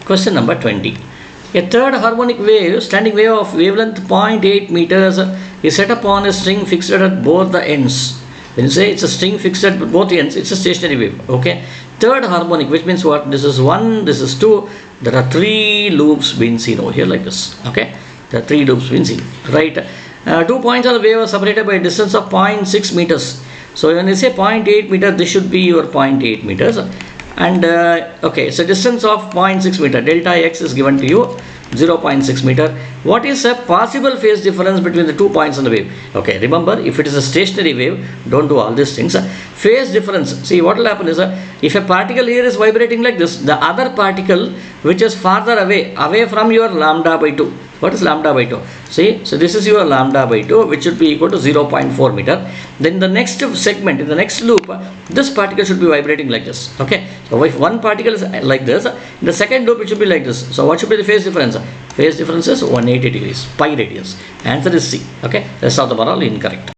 Question number 20. A third harmonic wave, standing wave of wavelength 0.8 meters is set upon a string fixed at both the ends. When you say it's a string fixed at both ends, it's a stationary wave. Okay. Third harmonic, which means what? This is 1, this is 2. There are 3 loops being seen over here like this. Okay. There are 3 loops being seen. Right. 2 points on the wave are separated by a distance of 0.6 meters. So when you say 0.8 meter, this should be your 0.8 meters. And okay, so distance of 0.6 meter, delta x is given to you 0.6 meter. What is a possible phase difference between the 2 points on the wave? Okay, remember, if it is a stationary wave, don't do all these things. Phase difference, see what will happen is if a particle here is vibrating like this, the other particle which is farther away from your lambda by 2. What is lambda by 2? See, so this is your lambda by 2, which should be equal to 0.4 meter. Then the next segment, in the next loop, this particle should be vibrating like this. Okay, so if one particle is like this, in the second loop it should be like this. So what should be the phase difference? Phase difference is 180 degrees, pi radians. Answer is C. Okay, rest of them are all incorrect.